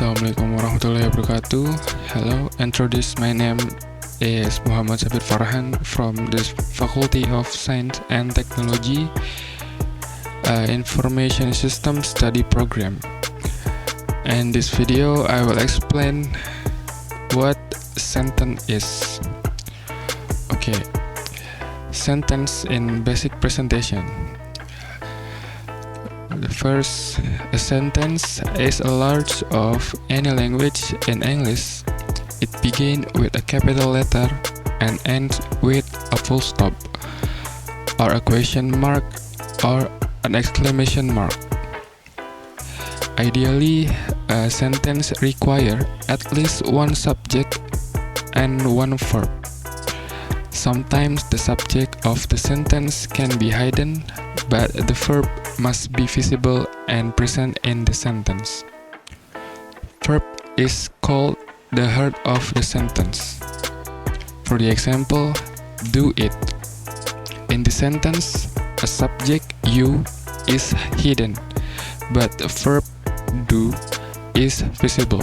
Assalamualaikum warahmatullahi wabarakatuh. Hello, introduce my name is Mohammad Sabir Farhan from the Faculty of Science and Technology, Information System Study Program. In this video, I will explain what sentence is. Okay, sentence in basic presentation. The first, a sentence is a large of any language in English. It begins with a capital letter and ends with a full stop, or a question mark, or an exclamation mark. Ideally, a sentence requires at least one subject and one verb. Sometimes the subject of the sentence can be hidden, but the verb must be visible and present in the sentence. Verb is called the heart of the sentence. For the example, do it. In the sentence, a subject you is hidden, but the verb do is visible.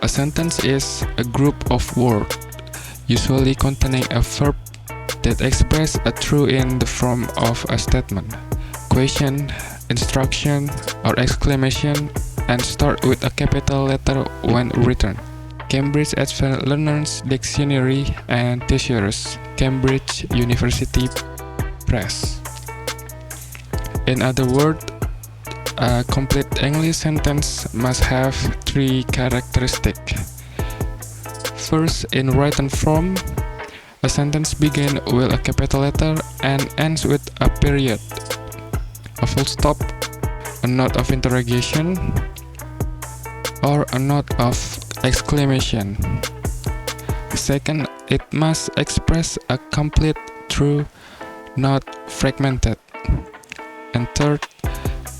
A sentence is a group of words, usually containing a verb that express a truth in the form of a statement, question, instruction, or exclamation, and start with a capital letter when written. Cambridge Advanced Learners Dictionary and Thesaurus, Cambridge University Press. In other words, a complete English sentence must have three characteristics. First, in written form, a sentence begins with a capital letter and ends with a period, a full stop, a note of interrogation, or a note of exclamation. Second, it must express a complete truth, not fragmented. And third,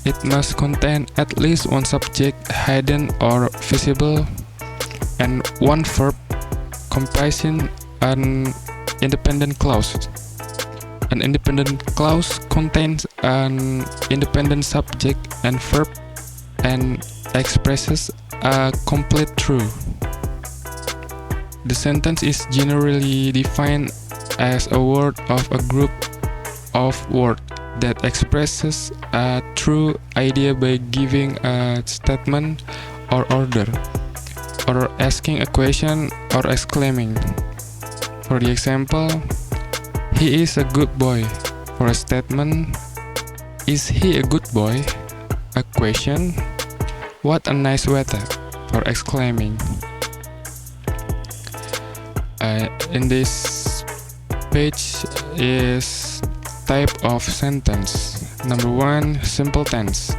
it must contain at least one subject hidden or visible, and one verb comprising an independent clause. An independent clause contains an independent subject and verb and expresses a complete truth. The sentence is generally defined as a word of a group of words that expresses a true idea by giving a statement or order, or asking a question or exclaiming. For the example, he is a good boy. For a statement, is he a good boy? A question, what a nice weather. For exclaiming. In this page is type of sentence. Number 1, simple tense.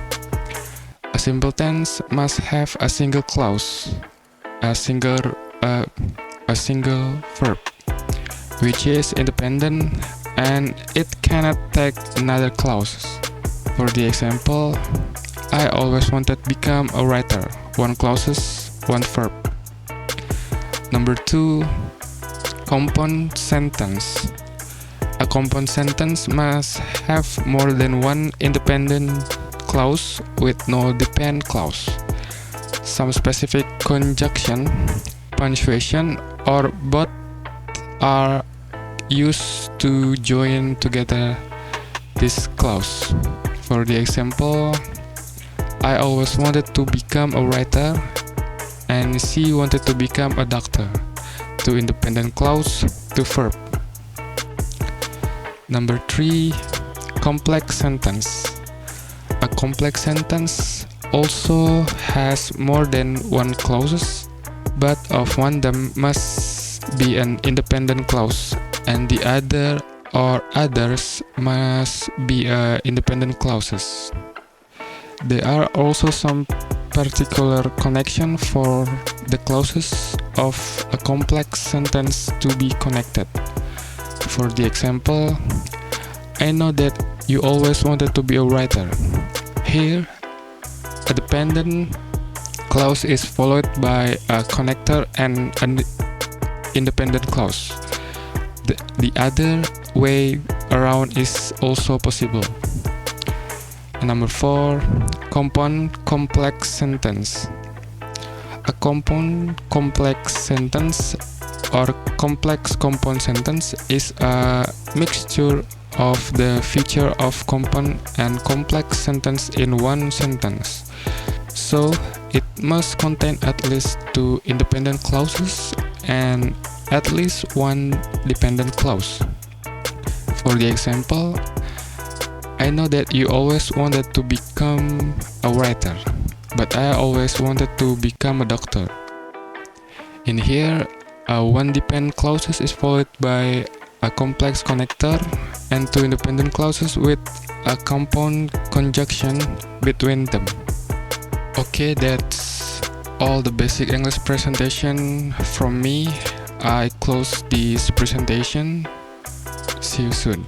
A simple tense must have a single clause, a single verb, which is independent, and it cannot take another clause. For the example, I always wanted to become a writer. One clause, one verb. Number 2, compound sentence. A compound sentence must have more than one independent clause with no dependent clause. Some specific conjunction, punctuation, or both are used to join together this clause. For the example, I always wanted to become a writer, and she wanted to become a doctor. Two independent clause, two verb. Number 3, complex sentence. A complex sentence also has more than one clause, but of one of them must be an independent clause, and the other or others must be independent clauses. There are also some particular connection for the clauses of a complex sentence to be connected. For the example, I know that you always wanted to be a writer. Here, a dependent clause is followed by a connector and an independent clause. The other way around is also possible. Number 4, compound complex sentence. A compound complex sentence or complex compound sentence is a mixture of the feature of compound and complex sentence in one sentence. So it must contain at least two independent clauses and at least one dependent clause. For the example, I know that you always wanted to become a writer, but I always wanted to become a doctor. In here, one dependent clause is followed by a complex connector and two independent clauses with a compound conjunction between them. Okay, that's all the basic English presentation from me. I close this presentation. See you soon.